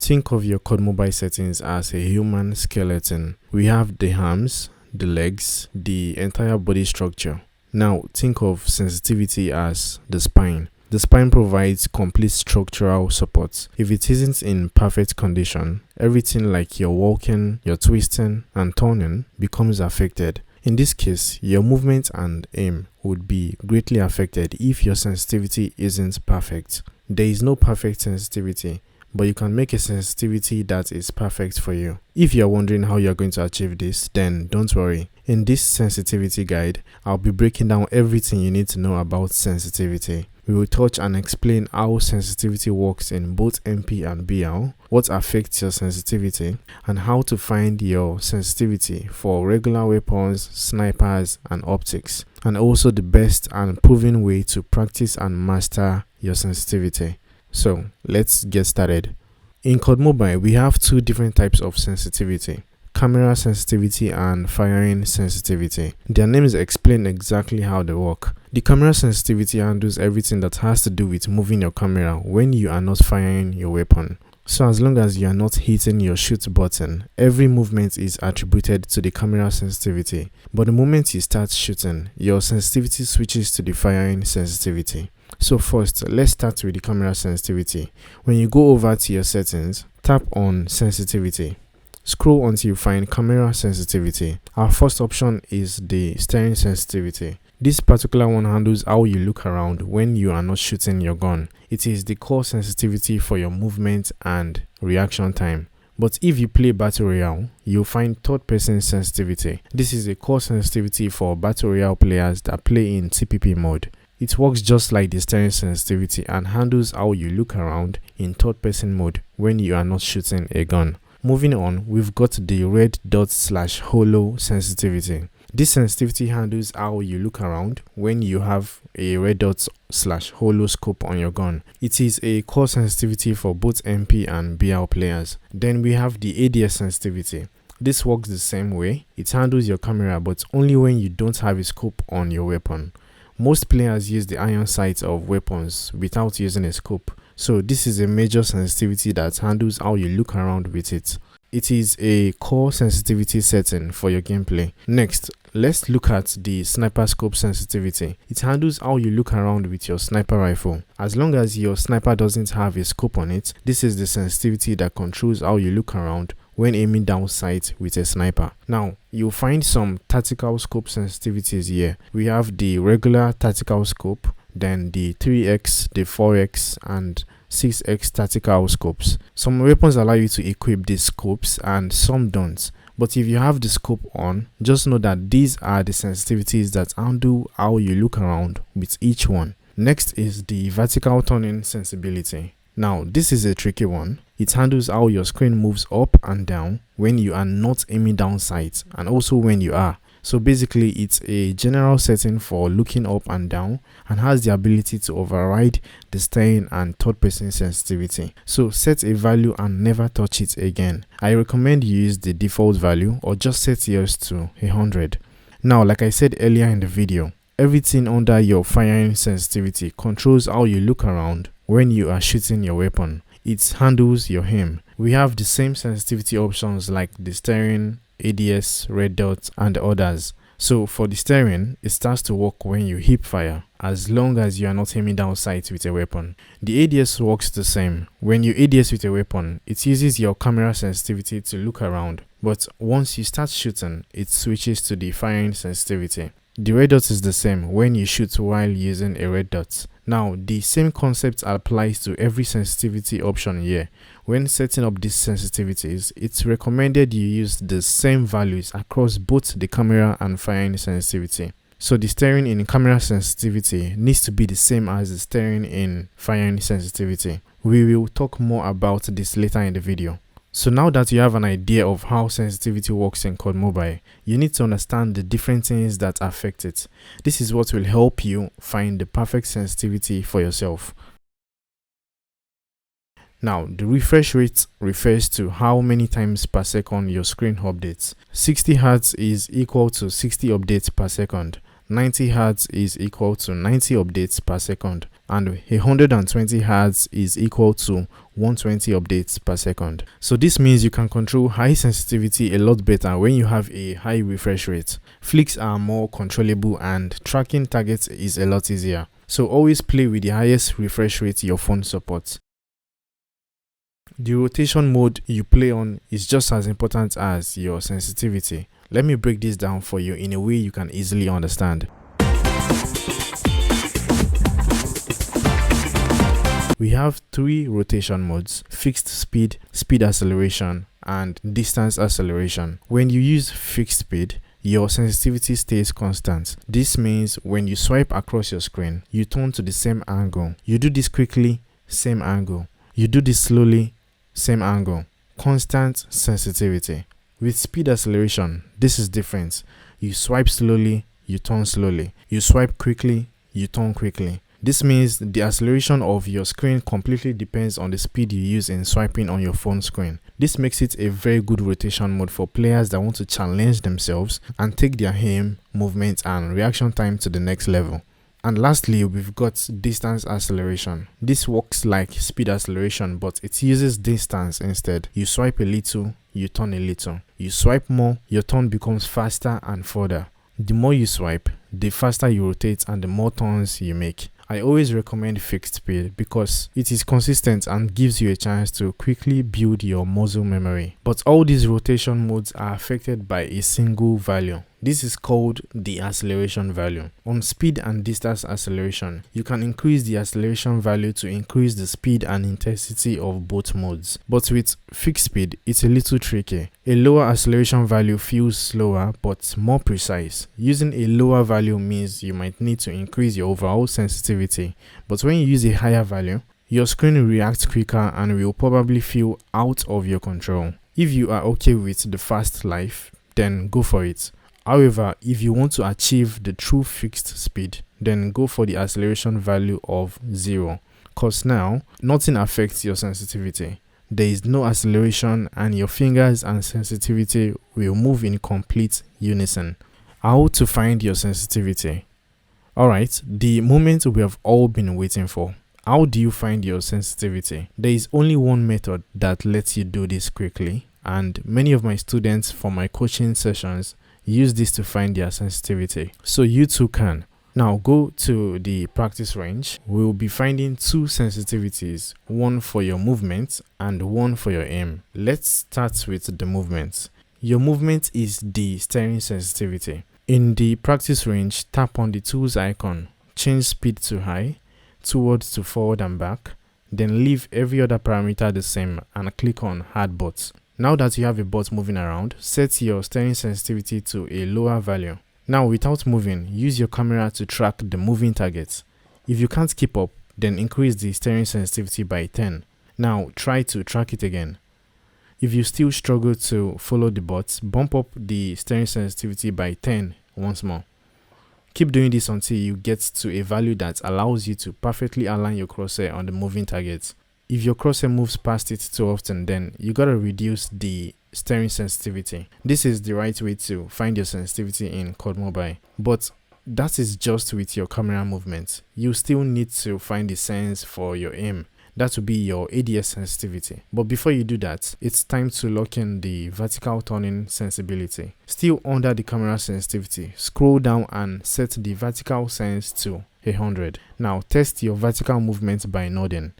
Think of your COD mobile settings as a human skeleton. We have the arms, the legs, the entire body structure. Now think of sensitivity as the spine. The spine provides complete structural support. If it isn't in perfect condition, everything like your walking, your twisting and turning becomes affected. In this case, your movement and aim would be greatly affected if your sensitivity isn't perfect. There is no perfect sensitivity, but you can make a sensitivity that is perfect for you. If you're wondering how you're going to achieve this, then don't worry. In this sensitivity guide, I'll be breaking down everything you need to know about sensitivity. We will touch and explain how sensitivity works in both MP and BL, what affects your sensitivity, and how to find your sensitivity for regular weapons, snipers, and optics, and also the best and proven way to practice and master your sensitivity. So let's get started. In COD Mobile, we have two different types of sensitivity: camera sensitivity and firing sensitivity. Their names explain exactly how they work. The camera sensitivity handles everything that has to do with moving your camera when you are not firing your weapon. So as long as you are not hitting your shoot button, every movement is attributed to the camera sensitivity. But the moment you start shooting, your sensitivity switches to the firing sensitivity. So first, let's start with the camera sensitivity. When you go over to your settings, tap on sensitivity. Scroll until you find camera sensitivity. Our first option is the steering sensitivity. This particular one handles how you look around when you are not shooting your gun. It is the core sensitivity for your movement and reaction time. But if you play Battle Royale, you'll find third person sensitivity. This is a core sensitivity for Battle Royale players that play in TPP mode. It works just like the steering sensitivity and handles how you look around in third person mode when you are not shooting a gun. Moving on, we've got the red dot / holo sensitivity. This sensitivity handles how you look around when you have a red dot / holo scope on your gun. It is a core sensitivity for both MP and BL players. Then we have the ADS sensitivity. This works the same way. It handles your camera but only when you don't have a scope on your weapon. Most players use the iron sights of weapons without using a scope. So this is a major sensitivity that handles how you look around with it. It is a core sensitivity setting for your gameplay. Next, let's look at the sniper scope sensitivity. It handles how you look around with your sniper rifle. As long as your sniper doesn't have a scope on it, this is the sensitivity that controls how you look around when aiming down sight with a sniper. Now, you'll find some tactical scope sensitivities here. We have the regular tactical scope, then the 3x, the 4x, and 6x tactical scopes. Some weapons allow you to equip these scopes and some don't. But if you have the scope on, just know that these are the sensitivities that handle how you look around with each one. Next is the vertical turning sensibility. Now, this is a tricky one. It handles how your screen moves up and down when you are not aiming down sight and also when you are. So basically, it's a general setting for looking up and down and has the ability to override the steering and third person sensitivity. So set a value and never touch it again. I recommend you use the default value or just set yours to 100. Now, like I said earlier in the video, everything under your firing sensitivity controls how you look around when you are shooting your weapon. It handles your aim. We have the same sensitivity options like the steering, ADS, red dot, and others. So for the steering, it starts to work when you hip fire, as long as you are not aiming down sight with a weapon. The ADS works the same. When you ADS with a weapon, it uses your camera sensitivity to look around, but once you start shooting, it switches to the firing sensitivity. The red dot is the same when you shoot while using a red dot. Now, the same concept applies to every sensitivity option here. When setting up these sensitivities, it's recommended you use the same values across both the camera and firing sensitivity. So the steering in camera sensitivity needs to be the same as the steering in firing sensitivity. We will talk more about this later in the video. So now that you have an idea of how sensitivity works in COD Mobile, you need to understand the different things that affect it. This is what will help you find the perfect sensitivity for yourself. Now, the refresh rate refers to how many times per second your screen updates. 60 Hz is equal to 60 updates per second. 90 Hz is equal to 90 updates per second. And 120 Hz is equal to 120 updates per second. So this means you can control high sensitivity a lot better when you have a high refresh rate. Flicks are more controllable and tracking targets is a lot easier. So always play with the highest refresh rate your phone supports. The rotation mode you play on is just as important as your sensitivity. Let me break this down for you in a way you can easily understand. We have 3 rotation modes: fixed speed, speed acceleration, and distance acceleration. When you use fixed speed, your sensitivity stays constant. This means when you swipe across your screen, you turn to the same angle. You do this quickly, same angle. You do this slowly, same angle. Constant sensitivity. With speed acceleration, this is different. You swipe slowly, you turn slowly. You swipe quickly, you turn quickly. This means the acceleration of your screen completely depends on the speed you use in swiping on your phone screen. This makes it a very good rotation mode for players that want to challenge themselves and take their aim, movement, and reaction time to the next level. And lastly, we've got distance acceleration. This works like speed acceleration, but it uses distance instead. You swipe a little, you turn a little. You swipe more, your turn becomes faster and further. The more you swipe, the faster you rotate and the more turns you make. I always recommend fixed speed because it is consistent and gives you a chance to quickly build your muscle memory. But all these rotation modes are affected by a single value. This is called the acceleration value. On speed and distance acceleration, you can increase the acceleration value to increase the speed and intensity of both modes. But with fixed speed, it's a little tricky. A lower acceleration value feels slower but more precise. Using a lower value means you might need to increase your overall sensitivity. But when you use a higher value, your screen will react quicker and will probably feel out of your control. If you are okay with the fast life, then go for it. However, if you want to achieve the true fixed speed, then go for the acceleration value of 0. Cause now, nothing affects your sensitivity. There is no acceleration and your fingers and sensitivity will move in complete unison. How to find your sensitivity? Alright, the moment we have all been waiting for. How do you find your sensitivity? There is only one method that lets you do this quickly, and many of my students for my coaching sessions use this to find their sensitivity. So you too can. Now go to the practice range. We will be finding 2 sensitivities, one for your movement and one for your aim. Let's start with the movement. Your movement is the steering sensitivity. In the practice range, tap on the tools icon, change speed to high, towards to forward and back, then leave every other parameter the same and click on add bot. Now that you have a bot moving around, set your steering sensitivity to a lower value. Now without moving, use your camera to track the moving target. If you can't keep up, then increase the steering sensitivity by 10. Now try to track it again. If you still struggle to follow the bot, bump up the steering sensitivity by 10 once more. Keep doing this until you get to a value that allows you to perfectly align your crosshair on the moving target. If your crosshair moves past it too often, then you gotta reduce the steering sensitivity. This is the right way to find your sensitivity in COD Mobile, but that is just with your camera movement. You still need to find the sense for your aim. That will be your ADS sensitivity. But before you do that, it's time to lock in the vertical turning sensibility. Still under the camera sensitivity, scroll down and set the vertical sense to 100. Now test your vertical movement by nodding.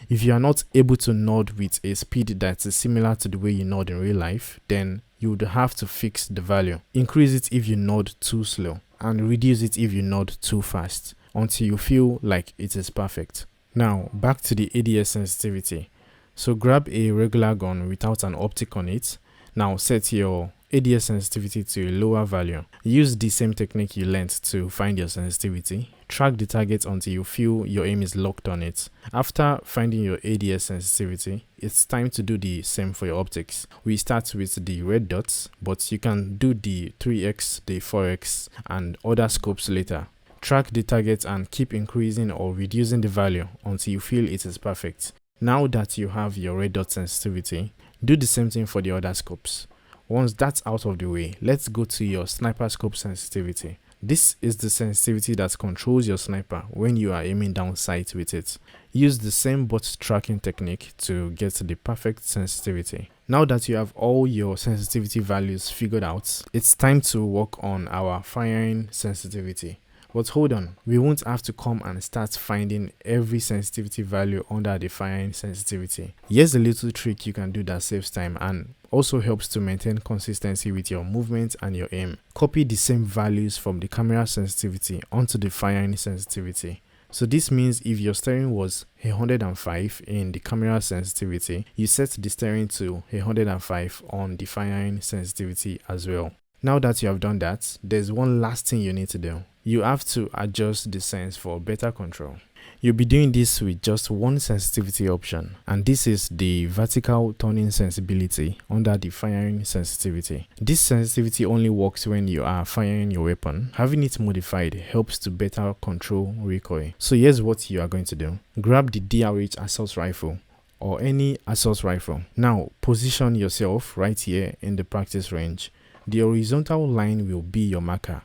If you are not able to nod with a speed that is similar to the way you nod in real life, then you would have to fix the value. Increase it if you nod too slow and reduce it if you nod too fast until you feel like it is perfect. Now back to the ADS sensitivity. So grab a regular gun without an optic on it. Now set your ADS sensitivity to a lower value. Use the same technique you learned to find your sensitivity. Track the target until you feel your aim is locked on it. After finding your ADS sensitivity, it's time to do the same for your optics. We start with the red dots, but you can do the 3x, the 4x, and other scopes later. Track the target and keep increasing or reducing the value until you feel it is perfect. Now that you have your red dot sensitivity, do the same thing for the other scopes. Once that's out of the way, let's go to your sniper scope sensitivity. This is the sensitivity that controls your sniper when you are aiming down sight with it. Use the same butt tracking technique to get the perfect sensitivity. Now that you have all your sensitivity values figured out, it's time to work on our firing sensitivity. But hold on, we won't have to come and start finding every sensitivity value under the firing sensitivity. Here's a little trick you can do that saves time and also helps to maintain consistency with your movement and your aim. Copy the same values from the camera sensitivity onto the firing sensitivity. So this means if your steering was 105 in the camera sensitivity, you set the steering to 105 on the firing sensitivity as well. Now that you have done that, there's one last thing you need to do. You have to adjust the sense for better control. You'll be doing this with just one sensitivity option, and this is the vertical turning sensibility under the firing sensitivity. This sensitivity only works when you are firing your weapon. Having it modified helps to better control recoil. So here's what you are going to do. Grab the DRH assault rifle or any assault rifle. Now position yourself right here in the practice range. The horizontal line will be your marker.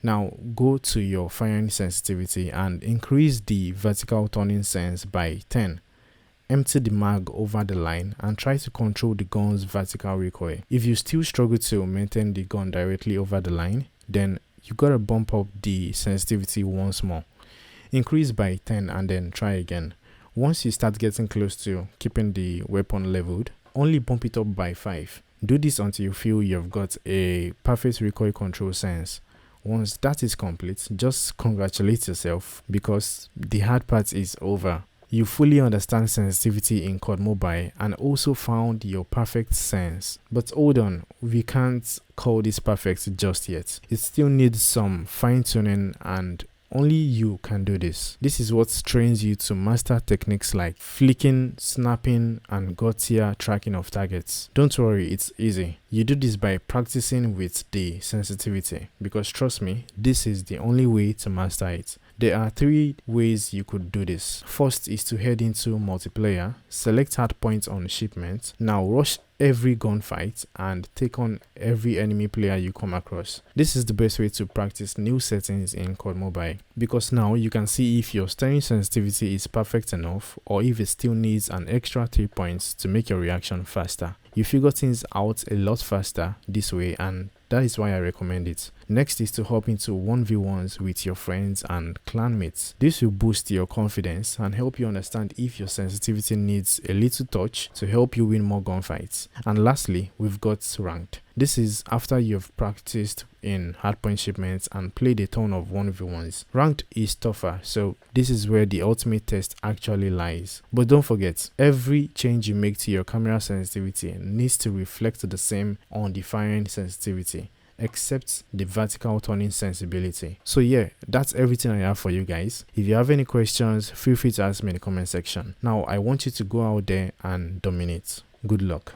Now go to your firing sensitivity and increase the vertical turning sense by 10. Empty the mag over the line and try to control the gun's vertical recoil. If you still struggle to maintain the gun directly over the line, then you gotta bump up the sensitivity once more. Increase by 10 and then try again. Once you start getting close to keeping the weapon leveled, only bump it up by 5. Do this until you feel you've got a perfect recoil control sense. Once that is complete, just congratulate yourself because the hard part is over. You fully understand sensitivity in COD Mobile and also found your perfect sense. But hold on, we can't call this perfect just yet. It still needs some fine-tuning and only you can do this. This is what trains you to master techniques like flicking, snapping, and gut-tier tracking of targets. Don't worry, it's easy. You do this by practicing with the sensitivity because trust me, this is the only way to master it. There are 3 ways you could do this. First is to head into multiplayer, select hard points on shipment. Now rush every gunfight and take on every enemy player you come across. This is the best way to practice new settings in COD Mobile because now you can see if your steering sensitivity is perfect enough or if it still needs an extra 3 points to make your reaction faster. You figure things out a lot faster this way and that is why I recommend it. Next is to hop into 1v1s with your friends and clanmates. This will boost your confidence and help you understand if your sensitivity needs a little touch to help you win more gunfights. And lastly, we've got ranked. This is after you've practiced in hardpoint shipments and played a ton of 1v1s. Ranked is tougher, so this is where the ultimate test actually lies. But don't forget, every change you make to your camera sensitivity needs to reflect the same on the firing sensitivity, except the vertical turning sensibility. So yeah, that's everything I have for you guys. If you have any questions, feel free to ask me in the comment section. Now I want you to go out there and dominate. Good luck.